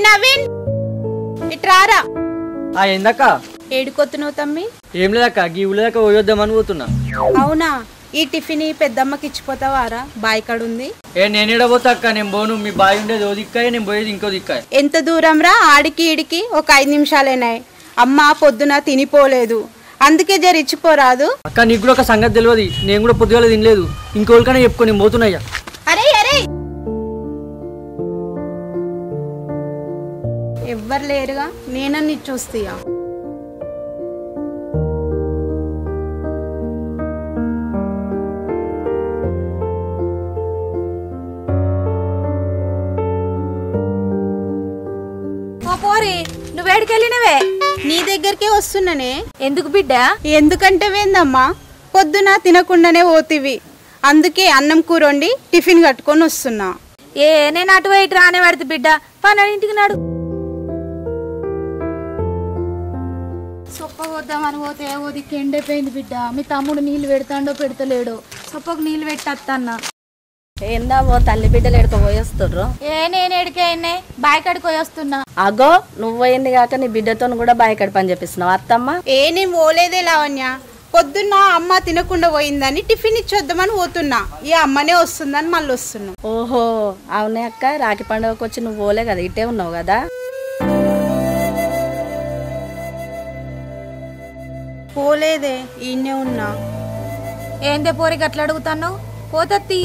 నవీన్ ఇట్రారా. ఏందక్క? ఏడుకొత్తున్నావు తమ్మి? ఏం లేదక్క, గీ ఊళ్ళదాకా పోయొద్దామని పోతున్నా. అవునా? ఈ టిఫిన్ పెద్దమ్మకి ఇచ్చిపోతావారా? బాయ్ కాడుంది. నేనేడబోతా అక్క, నేను పోను. మీ బాయ్ ఉండేది ఓ దిక్కాయ, నేను పోయేది ఇంకో దిక్కాయ. ఎంత దూరం రా? ఆడికి ఈడికి ఒక 5 నిమిషాలేనాయి. అమ్మ పొద్దున తినిపోలేదు, అందుకే జర ఇచ్చిపోరాదు. అక్క నీకు కూడా ఒక సంగతి తెలియదు, నేను కూడా పొద్దుగాల తినలేదు. ఇంకోళ్ళకనే చెప్పుకో, నేను పోతున్నాయ్యా. అరే అరే ఎవ్వరు లేరుగా, నేనన్ని చూస్తీయా? నువ్వేడికెళ్ళినవే? నీ దగ్గరికే వస్తున్నానే. ఎందుకు బిడ్డ? ఎందుకంటే వేందమ్మా, పొద్దున తినకుండానే పోతివి, అందుకే అన్నం కూర వండి టిఫిన్ కట్టుకొని వస్తున్నా. నేను అటువైపు రానే పడుతుంది బిడ్డ, పని ఇంటికి నాడు. సొప్ప వద్దామని పోతే ఓ దిక్కు ఎండైపోయింది బిడ్డ. మీ తమ్ముడు నీళ్ళు పెడతాడో పెడతలేడో, సొప్పకు నీళ్ళు పెట్టేస్తాన్నా. ఏందా ఓ తల్లి బిడ్డలు ఎడుకో పోయేస్తుర్రు? నేను ఎడికైనా బాయికాడికి పోయేస్తున్నా. అగో నువ్వు పోయింది కాక నీ బిడ్డతో కూడా బాయికాడి పని చెప్పిస్తున్నావు అత్తమ్మ. నేను పోలేదే లావణ్య, పొద్దున్న అమ్మ తినకుండా పోయిందని టిఫిన్ ఇచ్చొద్దామని పోతున్నా. ఈ అమ్మనే వస్తుందని మళ్ళీ వస్తున్నా. ఓహో అవునే అక్క, రాఖీ పండుగకు వచ్చి నువ్వు పోలే కదా, ఇటే ఉన్నావు కదా. పోలేదే, ఈయనే ఉన్నా. ఏందే పోరి గట్ల అడుగుతాను? పోతత్తి.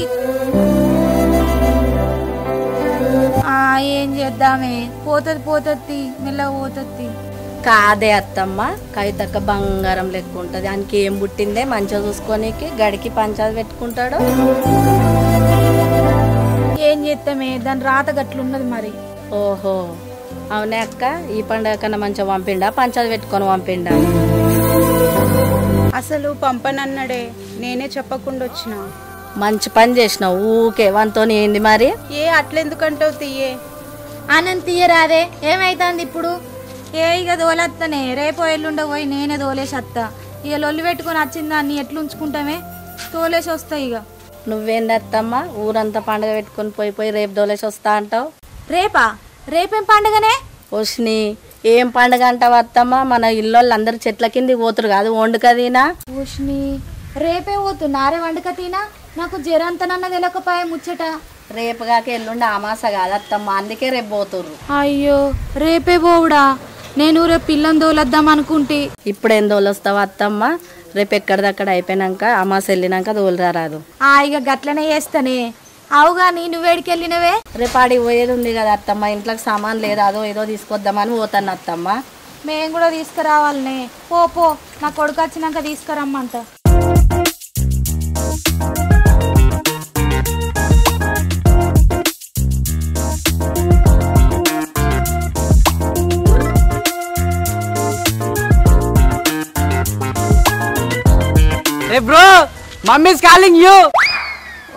ఏం చేద్దామే, పోతత్తి మెల్లగా పోతత్తి. కాదే అత్తమ్మ, కవితక్క బంగారం లెక్క ఉంటది, దానికి ఏం పుట్టిందే మంచిగా చూసుకోనికి, గడికి పంచాది పెట్టుకుంటాడు. ఏం చేస్తామే, దాని రాత గట్లున్నది మరి. ఓహో అవునే అక్క, ఈ పండుగ కన్నా మంచిగా పంపిండా, పంచాది పెట్టుకొని పంపిండా? అసలు పంపనన్నాడే, నేనే చెప్పకుండా వచ్చిన. మంచి పని చేసినావు, ఊకే వంతో ఏంది మరి. అట్లెందుకంటావు తీయే? ఆనంద్ తీయరాదే, ఏమైతుంది ఇప్పుడు? ఇక దోలేస్తానే, రేపో ఎల్లుండో పోయి నేనే దోలేసి వస్తా. ఇక లొల్లి పెట్టుకొని వచ్చిందాన్ని ఎట్లా ఉంచుకుంటామే, తోలేసి వస్తా. ఇక నువ్వేంది అత్తమ్మ, ఊరంతా పండుగ పెట్టుకొని పోయి రేపు దోలేసి వస్తా అంటావు? రేపేం పండుగనే? ఓష్ని ఏం పండుగ అంటావు అత్తమ్మ, మన ఇల్లు అందరు చెట్ల కింది పోతురు కాదు, వండుకదీనా. ఓష్ని రేపే పోతున్నారే వండుకతీనా? నాకు జరంతనన్న తెలియకపోయా ముచ్చట. రేపు కాక ఎల్లుండి అమాస కాదు అత్తమ్మ, అందుకే రేపు పోతుర్రు. అయ్యో రేపే పోవుడా? నేను రేపు పిల్లని దోలొద్దాం అనుకుంటే. ఇప్పుడేం దోలొస్తావా అత్తమ్మ? రేపు ఎక్కడిదక్కడ అయిపోయినాక అమాస వెళ్ళినాక దోలురారాదు. ఇక గట్లనే చేస్తానే. అవుగా నువ్వేడికెళ్ళినవే? రేపు ఆడికి పోయేది ఉంది కదా అత్తమ్మ, ఇంట్లోకి సామాన్ లేదా, అదో ఏదో తీసుకొద్దామని పోతాను అత్తమ్మ. మేము కూడా తీసుకురావాలనే. పో నా కొడుకు వచ్చినాక తీసుకురమ్మంట. Bro, mummy is calling you.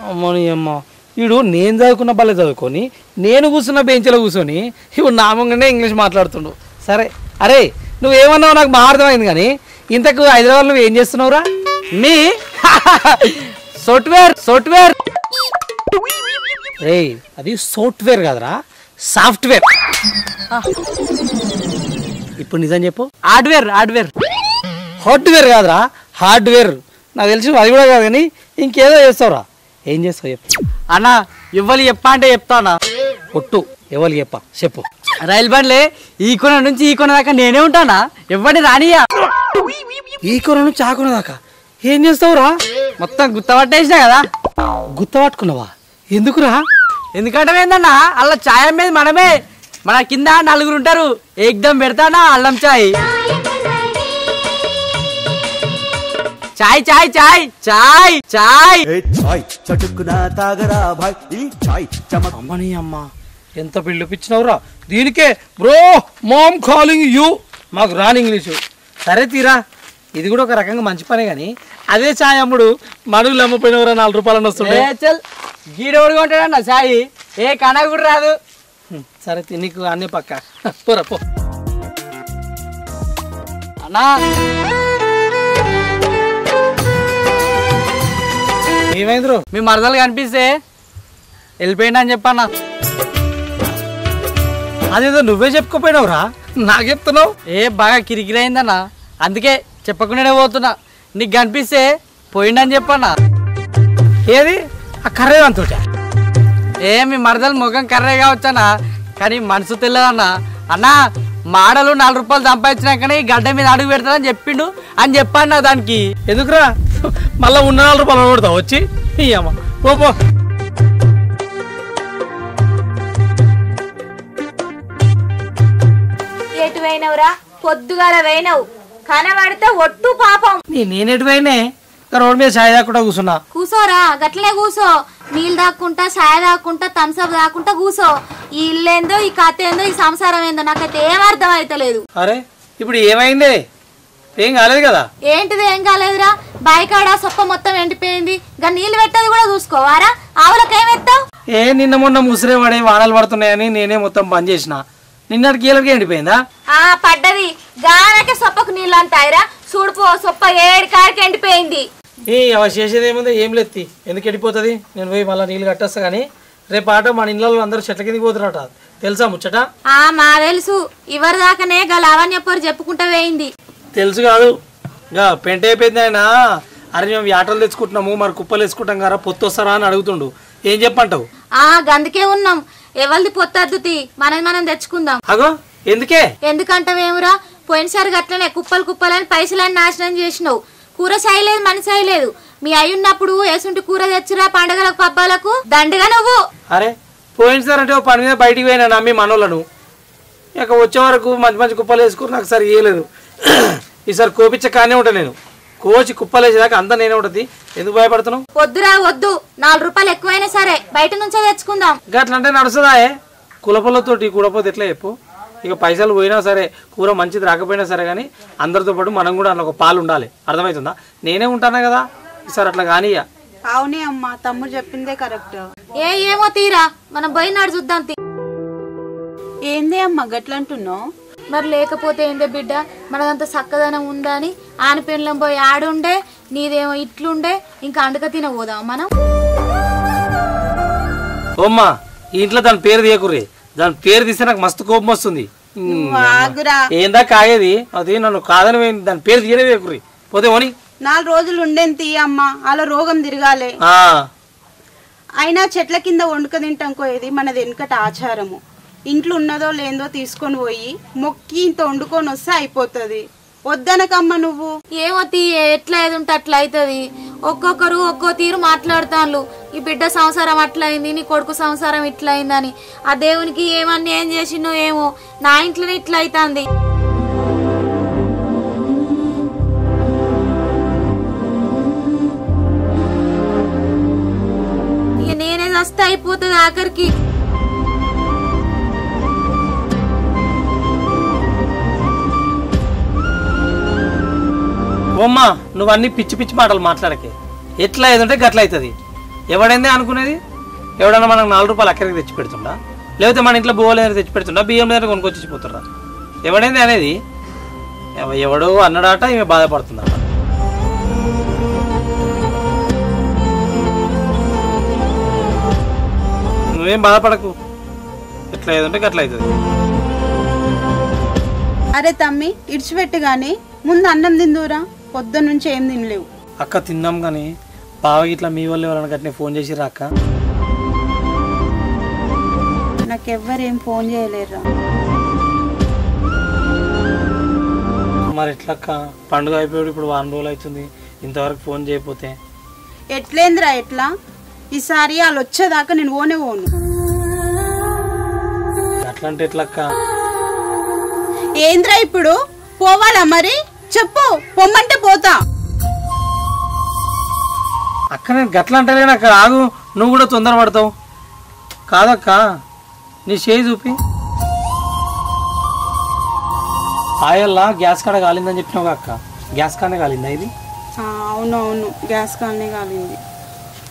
అమ్మని అమ్మ, వీడు నేను చదువుకున్న బల్లే చదువుకొని నేను కూర్చున్న బెంచ్లో కూర్చొని ఇప్పుడు నా ముంగనే ఇంగ్లీష్ మాట్లాడుతుండు. సరే అరే నువ్వేమన్నావు నాకు బాగా అర్థమైంది, కానీ ఇంతకు హైదరాబాద్ నువ్వు ఏం చేస్తున్నావురా? మీ సాఫ్ట్వేర్ రే, అది సాఫ్ట్వేర్ కాదురా, సాఫ్ట్వేర్. ఇప్పుడు నిజం చెప్పు. హార్డ్వేర్ కాదురా, హార్డ్వేర్. నాకు తెలిసి అది కూడా కాదు, కానీ ఇంకేదో చేస్తావురా. ఏం చేస్తావు చెప్పు అన్న. ఇవ్వాలి చెప్పా అంటే చెప్తానా? ఒట్టు ఎవరికి చెప్పు. రైలు బండ్లే ఈ కొన నుంచి ఈ కొన దాకా నేనే ఉంటానా, ఎవరిని రానియా. ఈ కొన నుంచి ఆ కొన దాకా ఏం చేస్తావురా? మొత్తం గుత్తపట్టేసినా కదా. గుత్తపట్టుకున్నావా? ఎందుకురా? ఎందుకంటే ఏందన్నా, అలా ఛాయ్ అమ్మేది మనమే. మన కింద 4 ఉంటారు, ఏకదం పెడతానా అల్లం చాయ్. చాయ్ చాయ్ చాయ్ చాయ్ చాయ్ అమ్మని అమ్మ, ఎంత పిలిపించినవురా దీనికే. Bro mom calling you. మాకు రాని ఇంగ్లీషు. సరే తీరా, ఇది కూడా ఒక రకంగా మంచి పనే, కానీ అదే ఛాయ్ అమ్ముడు మనుగులు అమ్మపోయినవరా 4 రూపాయలని వస్తుండే. గీడోడుగా ఉంటాడన్న ఛాయ్, ఏ కనగ కూడా రాదు. సరే నీకు అన్నీ పక్క పోరా పో. అన్నా ఏమైందిరో? మీ మరదలు కనిపిస్తే వెళ్ళిపోయింది అని చెప్పన్నా. అదేదో నువ్వే చెప్పుకోపోయినావురా, నాకు చెప్తున్నావు. బాగా కిరికిరైందన్నా, అందుకే చెప్పకుండానే పోతున్నా. నీకు కనిపిస్తే పోయిండని చెప్పన్నా. ఏది ఆ కర్రేవంతో మీ మరదలు ముఖం కర్రే కావచ్చన్నా, కానీ మనసు తెల్లదన్నా. అన్నా మాడలు 4 రూపాయలు సంపాదించినాకనే ఈ గడ్డ మీద అడుగు పెడతానని చెప్పిండు అని చెప్పన్నా. దానికి ఎందుకురా మళ్ళా ఉన్న 4 రూపాయలు కొడతావు వచ్చి. అమ్మ పో. ఎటు పోయినవురా? పొద్దుగాల పోయినవు, కనబడితే ఒట్టు పాపం. నేనేటి పోయినే రోడ్ మీద ఛాయ్ దాక్కుండా కూర్చున్నా. కూసోరా, గట్లనే కూసో. నీళ్ళు దాక్కుంటా, ఛాయ్ దాక్కుంటా, థమ్స్అప్ దాక్కుంటా కూసో. ఈ ఇల్లేందో, ఈ కథ ఏందో, ఈ సంసారం ఏందో నాకైతే ఏం అర్థం అయితలేదు. అరే ఇప్పుడు ఏమైంది? ఏం కాలేదు కదా? ఏంటిది ఏం కాలేదురా? బైకాడ సొప్ప మొత్తం ఎండిపోయింది. గా నీళ్ళు పెట్టేది కూడా చూసుకోవారా? ఆవులకేమెత్తావు? నిన్న మొన్న ముసిరే పడే వానలు పడుతున్నాయని నేనే మొత్తం బంద్ చేసిన. నిన్నటికి కీలకి ఎండిపోయిందా? పడ్డది గానకే సొప్పకు నీళ్ళు అంతాయిరా. చూడుపో, సొప్ప 7 కాడికి ఎండిపోయింది. చేసేది ఏముంది, ఏం లేదు. ఎందుకు ఎండిపోతుంది? నేను పోయి మళ్ళీ నీళ్ళు కట్టేస్తా. కానీ రేపు ఆట మన ఇళ్ళలో అందరూ చెట్ల కిందకి పోతున్నట, తెలుసా ముచ్చట? మా తెలుసు. ఇవరి దాకానే గా లావణ్యపోరు చెప్పుకుంటా వేయింది. తెలుసు కాదు, ఇంకా పెంట అయిపోయింది. ఆయన అరే మేము ఆటలు తెచ్చుకుంటున్నాము, మరి కుప్పలు వేసుకుంటాం కదా, పొత్తు వస్తారా అని అడుగుతుండు. ఏం చెప్పంటావు? గందుకే ఉన్నాం. ఎవరిది పొత్తద్దుతి, మనం తెచ్చుకుందాం. అగో ఎందుకే? ఎందుకంటావేమురా? పోయినసారి గట్లనే కుప్పలు కుప్పలని పైసలని నాశనం చేసినావు. కూర చేయలేదు, మనిషి చేయలేదు. మీ అయ్యున్నప్పుడు ఏసుంటి కూర తెచ్చురా పండగలకు పబ్బాలకు దండగా నువ్వు. అరే పోయినసారి అంటే పని మీద బయటికి పోయినా నమ్మి మనోళ్ళను, ఇక వచ్చే వరకు మంచి మంచి కుప్పలు వేసుకుని నాకు సరి ఇయ్యలేదు. ఈసారి కోపించ కానీ ఉంటా, నేను కోచి కుప్పలు వేసేదాకా అంతా నేనే ఉంటుంది. ఎందుకు భయపడుతున్నావు? వద్దురా వద్దు, 4 రూపాయలు ఎక్కువైనా సరే బయట నుంచే తెచ్చుకుందాం. గట్లా అంటే నడుస్తుందా? కులపొలతోటి కూడపోతే ఎట్లా చెప్పు? ఇక పైసలు పోయినా సరే, కూర మంచిది రాకపోయినా సరే, కానీ అందరితో పాటు మనం కూడా అందులో ఒక పాలు ఉండాలి. అర్థమవుతుందా? నేనే ఉంటానా కదా, ఈసారి అట్లా కానీ. అవునే అమ్మా, తమ్ముడు చెప్పిందే కరెక్ట్. ఏమో తీరా, మనం పోయినాడు చూద్దాం. ఏందే అమ్మా గట్లంటున్నావు? మరి లేకపోతే ఏందే బిడ్డ, మనదంత చక్కదనం ఉందా అని ఆనపెండ్లం పోయి ఆడుండే, నీదేమో ఇట్లుండే. ఇంకా అండక తినబోదాం మనం. ఓమ్మా ఈ ఇంట్లో దాని పేరు తీయకుర్రి, దాని పేరు తీస్తే నాకు మస్తు కోపం వస్తుంది. ఏందా కాగేది? అది నన్ను కాదని దాని పేరు తీయనే తీయకుర్రి. పోతే ఓని 4 రోజులు ఉండేని తీయమ్మా, అలా రోగం తిరగాలి. అయినా చెట్ల కింద వండుక తింటాం కోయేది మనది వెనుకట ఆచారము. ఇంట్లో ఉన్నదో లేదో తీసుకొని పోయి మొక్కి ఇంత వండుకొని వస్తే అయిపోతుంది. వద్దనకమ్మ నువ్వు. ఏమో తీ, ఎట్లా ఏది ఉంటే అట్లా అవుతుంది. ఒక్కొక్కరు ఒక్కో తీరు మాట్లాడుతాను. ఈ బిడ్డ సంసారం అట్లా అయింది, నీ కొడుకు సంసారం ఇట్లా అయిందని. ఆ దేవునికి ఏమన్నా ఏం చేసినో ఏమో, నా ఇంట్లోనే ఇట్లా అవుతుంది. ఇక నేనే వస్తే అయిపోతుంది ఆఖరికి. ఓమ్మా నువ్వు అన్ని పిచ్చి పిచ్చి మాటలు మాట్లాడకే. ఎట్లా ఏదంటే గట్ల అవుతుంది. ఎవడైందే అనుకునేది? ఎవడన్నా మనకు 4 రూపాయలు అక్కడికి తెచ్చి పెడుతుండా? లేకపోతే మన ఇంట్లో బువ్వలు ఏదైనా తెచ్చి పెడుతుండా? బియ్యం దగ్గర కొనుక్కొచ్చి పోతురా? ఎవడైంది అనేది? ఎవడో అన్నడాట, ఈమె బాధపడుతుందట. నువ్వేం బాధపడకు, ఎట్లా ఏదంటే గట్ల అవుతుంది. అరే తమ్మి ఇడిచిపెట్టు గాని ముందు అన్నం తిందురా, పొద్దున్న నుంచి ఏం తినలేవు. అక్క తిన్నాం కానీ బావ ఇట్లా మీ వాళ్ళు ఎవరైనా గట్టినే ఫోన్ చేసిరా అక్క? నాకెవ్వరేం ఫోన్ చేయలేరురా. మరి ఎట్లక్క? పండుగ అయిపోయాడు, ఇప్పుడు 1 రోజులు అవుతుంది, ఇంతవరకు ఫోన్ చేయకపోతే ఎట్లేందిరా? ఎట్లా ఈసారి వాళ్ళు వచ్చేదాకా నేను ఓనే ఓను. అట్లా అంటే ఎట్లక్క? ఏంద్రా ఇప్పుడు పోవాలా? మరి చెప్పు, పొమ్మంటే పోతా. అక్క నేను గట్ల అంటలేను అక్క, ఆగు. నువ్వు కూడా తొందర పడతావు కాదక్క. నీ చేయి చూపి. ఆయల్లా గ్యాస్ కాడ కాలిందని చెప్పినావు అక్క, గ్యాస్ కాడనే కాలిందా ఇది? అవునవును, గ్యాస్ కాడనే కాలింది.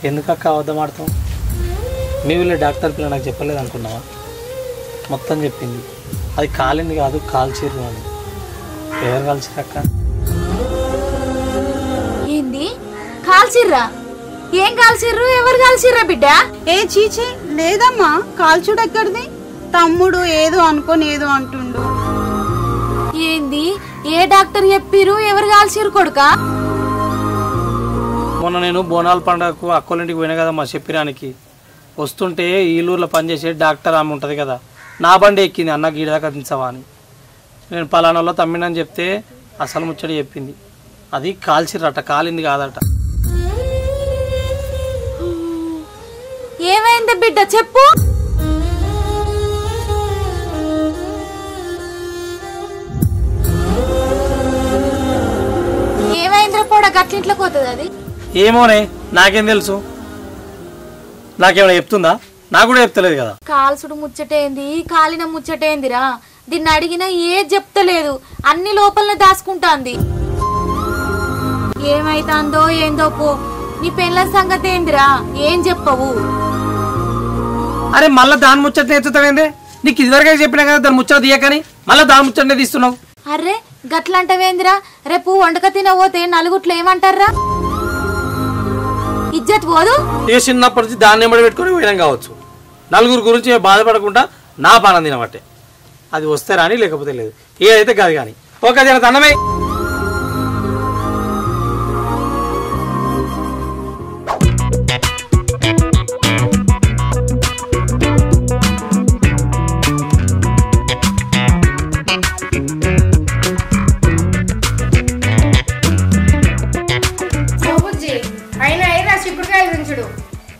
ఎందుకక్క అబద్ధం ఆడతావు? మీ వీళ్ళు డాక్టర్ పిల్ల నాకు చెప్పలేదు అనుకున్నావా? మొత్తం చెప్పింది. అది కాలింది కాదు, కాల్చిర్రు అని. ఎవరు కాల్చిర్రు అక్క? ఏంది కాల్చిర్రా? ఏం కాల్చిర్రు? ఎవరు కాల్చిర్రా బిడ్డ? చీచే లేదమ్మా, కాల్చుడు ఎక్కడిది? తమ్ముడు ఏదో అనుకొని ఏదో అంటుండు. ఏంది? ఏ డాక్టర్ చెప్పిరు? ఎవరు కాల్సిరు కొడుకా? మొన్న నేను బోనాల పండుగకు అక్కోళ్ళింటికి పోయినా కదా మా చెప్పిరానికి. వస్తుంటే ఈలూరులో పనిచేసే డాక్టర్ ఆమె ఉంటుంది కదా, నా బండి ఎక్కింది, అన్న గీడ దాకా దించవా అని. నేను పలానాలో తమ్మినని చెప్తే అసలు ముచ్చడి చెప్పింది. అది కాల్చిరట, కాలింది కాదట. ఏమైంది బిడ్డ చెప్పు. ఏమైందిరా పోడా గట్లింట్లోకి పోతుంది అది? ఏమోనే, నాకేం తెలుసు, నాకేమైనా చెప్తుందా? నాకు కూడా చెప్తలేదు కదా. కాల్సుడు ముచ్చటేంది, కాలిన ముచ్చటేందిరా? దీన్ని అడిగినా ఏది చెప్తలేదు, అన్ని లోపలనే దాచుకుంటాంది. ఏమైతాందో ఏందో పో. నీ పెళ్ళ సంగతి ఏందిరా? ఏం చెప్పవు? అరే మళ్ళీ దాని ముచ్చటనే ఎత్తుతావేందే? నీకు ఇదివరకే చెప్పినా కదా దాని ముచ్చట తీయకని, మళ్ళీ దాని ముచ్చటనే తీస్తున్నావు. అర్రే గట్లంటవేందిరా? రేపు వండక తినబోతే నలుగుట్లు ఏమంటారా? ఇజ్జత్ పోదు. ఏ చిన్నప్పటి నుంచి దాన్ని ఎంబడి పెట్టుకొని పోయినాం కావచ్చు. నలుగురు గురించి బాధపడకుండా నా పానం తినబట్టే. అది వస్తే రాని, లేకపోతే లేదు. ఏదైతే కాదు కానీ. ఓకే జర దండమే.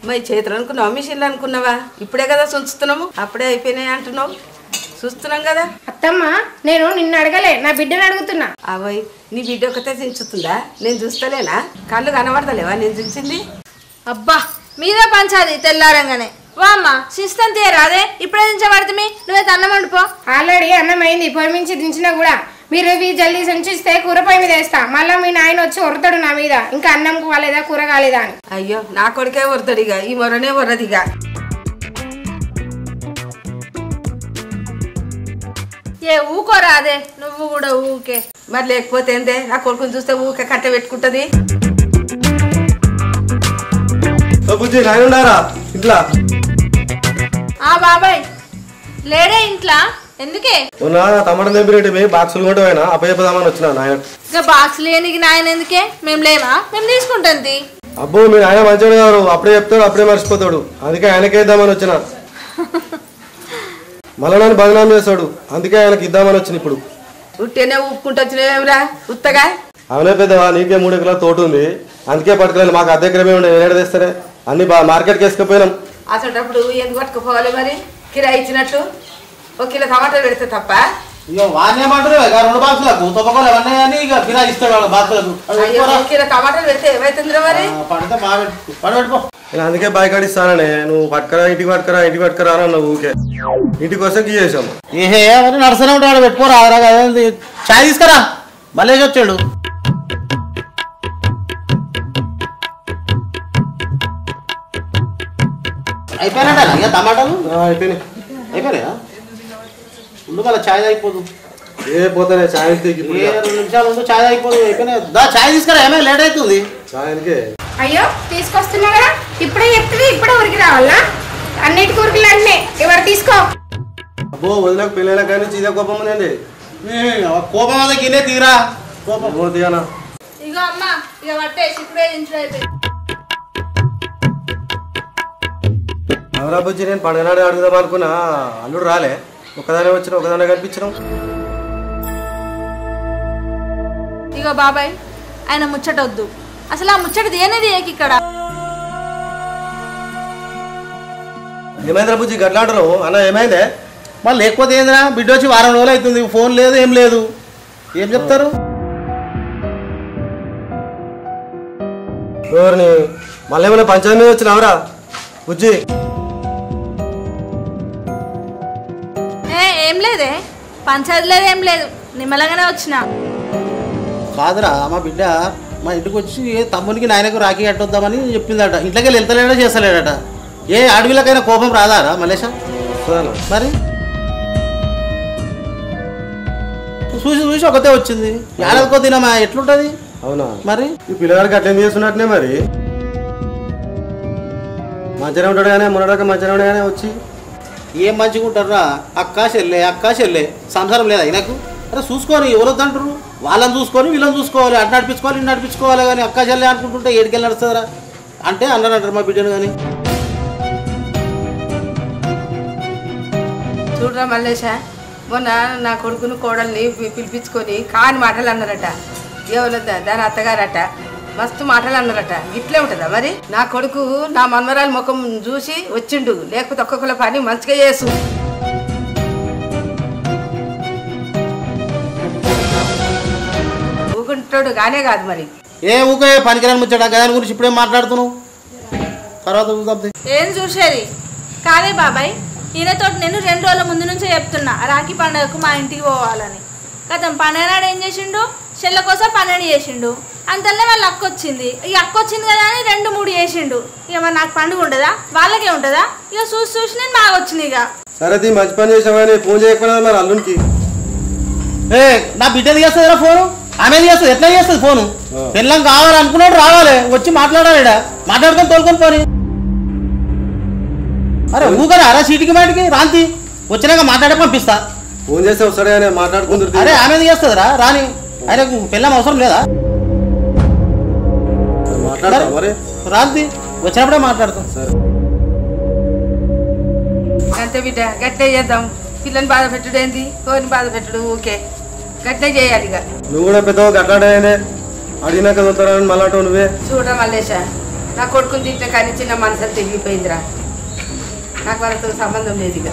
మరి చేతులు అనుకున్నావా, మిషన్లు అనుకున్నావా? ఇప్పుడే కదా సుంచుతున్నాము, అప్పుడే అయిపోయినాయి అంటున్నావు. చూస్తున్నాం కదా. అత్తమ్మ నేను నిన్ను అడగలే, నా బిడ్డను అడుగుతున్నా. అవయ్ నీ బిడ్డ ఒకతే దించుతుందా? నేను చూస్తలేనా? కళ్ళు కనబడతలేవా నేను దించింది? అబ్బా మీరే పంచాది తెల్లారంగానే. వా అమ్మ శిస్తం తీయరాదే, ఇప్పుడే దించబడితే నువ్వైతే అన్నం వండుపో. ఆల్రెడీ అన్నం అయింది, పొయ్యి మించి దించినా కూడా. మీరు ఇవి జల్దీ సంచిస్తే కూర పొయ్యి మీద వేస్తా. మళ్ళీ మీ నాయన వచ్చి వరతాడు నా మీద, ఇంకా అన్నం కాలేదా కూర కాలేదా అని. అయ్యో నా కొడుకే వరతాడిగా, ఈ మొరనే వరదిగా. ఏ ఊకోరాదే నువ్వు కూడా ఊకే. మరి లేకపోతే ఏందే, నా కొడుకుని చూస్తే ఊకే కట్టె పెట్టుకుంటది. ఇంట్లో ఆ బాబాయ్ లేడే ఇంట్లో? ఎందుకే? టమాటా తెంపినట్టు బాక్సులు కూడా పోయినా అప్పచెప్పదామని వచ్చినా నాయన. ఇంకా బాక్స్ లేనికి నాయన ఎందుకే? మేము లేమా? మేము తీసుకుంటుంది. అబ్బో మీ ఆయన మంచివాడు గారు, అప్పుడే చెప్తాడు అప్పుడే మర్చిపోతాడు. అందుకే ఆయనకే ఇద్దామని వచ్చిన. మళ్ళా నన్ను బదనాం చేస్తాడు, అందుకే ఆయనకి ఇద్దామని వచ్చిన. ఇప్పుడు ఉట్టేనే ఊపుకుంటూ వచ్చినవేమిరా ఉత్తగా? అవునే పెద్దవా, నీకే 3 ఎకరాల తోట ఉంది, అందుకే పట్టుకురాలి. మాకు అద్దె ఎకరమే ఉండే, ఏడు తెస్తారే అన్ని మార్కెట్కి వేసుకుపోయినాం. అసలు ఎందుకు పట్టుకుపోవాలి మరి? కిరాయి ఇచ్చినట్టు 1 కిలో టమాటాలు పెడితే తప్ప? కిలో టమాటాలు పెడితే ఏమైతుందిరా మరి? అందుకే బాయ్కాడి ఇస్తాననే, నువ్వు పట్టుకరా ఇంటికి పట్టుకరా ఇంటికి పట్టుకరా అని అన్నావు. ఊకే ఇంటికి వస్తే గీ చేసాము. నడుస్తూనే ఉంటాడు, పెట్టుకోరా. చాయ్ తీసుకురా, మళ్ళీ వచ్చాడు. అయిపోయినట్ట టమాటాలు? అయిపోయినాయి. అయిపోయినాయా? ముందు మళ్ళీ చాయ్ అయిపోదు. ఏ పోతానే చాయ్ 2 నిమిషాలు ఉండు, చాయ్ అయిపోదు. అయిపోయినాయి. చాయ్ తీసుకురా, ఏమైనా లేట్ అవుతుంది. చాయకే అయ్యో తీసుకొస్తున్నా కదా, ఇప్పుడే చెప్తుంది ఇప్పుడే ఉరికి రావాలా? అన్నిటి కూరలు అన్నీ ఎవరు తీసుకో. అబ్బో వదిలేక పిల్లల కానీ ఇదే కోపం ఉందండి. కోపం అదే గిన్నె తీరా. కోపం తీయనా? ఇగో అమ్మ ఇక పట్టేసి ఇప్పుడే దించు. నవరాబుజ్జి నేను పండుగ నాడు అడుగుదాం అనుకున్నా, అల్లుడు రాలే. ఒకదానే వచ్చిన ఒకదానే కనిపించడం. ఇగో బాబాయ్ ఆయన ముచ్చట వద్దు, అసలు ఆ ముచ్చట దేనేది ఇక్కడ. ఏమైందిరా బుజ్జి గట్లా అంటున్నావు? అన్న ఏమైందే? మళ్ళీ లేకపోతే ఏందిరా, బిడ్డ వచ్చి వారం రోజులు అవుతుంది, ఫోన్ లేదు ఏం లేదు, ఏం చెప్తారు? ఎవరిని మళ్ళీ ఏమైనా పంచాయతీ మీద వచ్చినావరా బుజ్జి? ఏం లేదే, పంచాయతీ లేదు ఏం లేదు, నిమ్మలంగానే వచ్చిన. కాదురా, మా బిడ్డ మా ఇంటికి వచ్చి తమ్మునికి నాయనకు రాఖీ కట్టొద్దామని చెప్పిందట. ఇంట్లోకి వెళ్ళి వెళ్తలేడో చేస్తలేడట. ఏ అడవిలకైనా కోపం రాదారా మలేషా? మరి చూసి చూసి ఒకతే వచ్చింది, ఏడాదికో తినమా ఎట్లుంటది? అవునా? మరి ఈ పిల్లగాడికి అట్లా చేస్తున్నట్టునే. మరి మంచిగా ఉంటాడు కానీ మొన్నడాక మంచిగా ఉంటాడు కానీ వచ్చి ఏం మంచిగా ఉంటారా అక్క చెల్లె సంసారం లేదా నాకు అరే చూసుకొని ఎవరు వద్దంటారు వాళ్ళని చూసుకొని వీళ్ళని చూసుకోవాలి అటు నడిపించుకోవాలి ఇటు నడిపించుకోవాలి కానీ అక్క చెల్లె అనుకుంటుంటే ఏడికెళ్ళి నడుస్తుందిరా అంటే అన్నారంటారు మా బిడ్డను కానీ చూడరా మల్లేశ మొన్న నా కొడుకును కోడల్ని పిలిపించుకొని కాని మాటలు అన్నారట ఎవరొద్దా దాని అత్తగారట మస్తు మాటలు అన్నారట ఇట్లే ఉంటుందా మరి నా కొడుకు నా మన్మరాల ముఖం చూసి వచ్చిండు లేకపోతే ఒక్కొక్కల పని మంచిగా చేసు ఊకుంటాడు గానే కాదు మరి ఏ ఊకే పనికిరాని ముచ్చట దాని గురించి ఇప్పుడేం మాట్లాడుతున్నావు తర్వాత చూద్దాం ఏం చూసేది కాదే బాబాయ్ ఈయనతో నేను 2 రోజుల ముందు నుంచే చెప్తున్నా రాఖీ పండుగకు మా ఇంటికి పోవాలని కథం పండుగ నాడు ఏం చేసిండు చెల్ల కోసం పన్నెండు చేసిండు అంతనే వాళ్ళ అక్క వచ్చింది ఈ అక్క వచ్చింది కదా అని 2-3 చేసిండు ఇక మరి నాకు పండుగ ఉంటుందా వాళ్ళకే ఉంటుందా ఇక చూసి నేను బాగా వచ్చింది ఇక సరే మంచి పని చేసామని ఫోన్ చేయకపోయినా మరి అల్లునికి ఏ నా బిడ్డది చేస్తుందిరా ఫోను ఆమె చేస్తుంది ఎట్లా చేస్తుంది ఫోను పిల్లం కావాలనుకున్నాడు రావాలి వచ్చి మాట్లాడాలి మాట్లాడుకొని తోలుకొని పోని అరే ఊగరా అరే సీటికి బయటికి రాంతి వచ్చినాక మాట్లాడే పంపిస్తా ఫోన్ చేస్తే వస్తాడే అని మాట్లాడుకుంటుంది అరే ఆమెది చేస్తుందిరా రాని ఆయనకు పిల్లం అవసరం లేదా మాట్లాడతా మరి రాంతి వచ్చినప్పుడే మాట్లాడతాం సరే అంతే బిడ్డ గట్టే చేద్దాం పిల్లని బాధ పెట్టుడు ఏంది కోరిని బాధ పెట్టుడు ఓకే గట్టే చేయాలి ఇక నువ్వు కూడా పెద్ద గట్లాడే అడిగినాక వస్తారని మళ్ళా నువ్వే చూడరా మల్లేశ నా కొడుకుని తింటే కానీ చిన్న మనసు తెగిపోయిందిరా నాకు వాళ్ళతో సంబంధం లేదు ఇక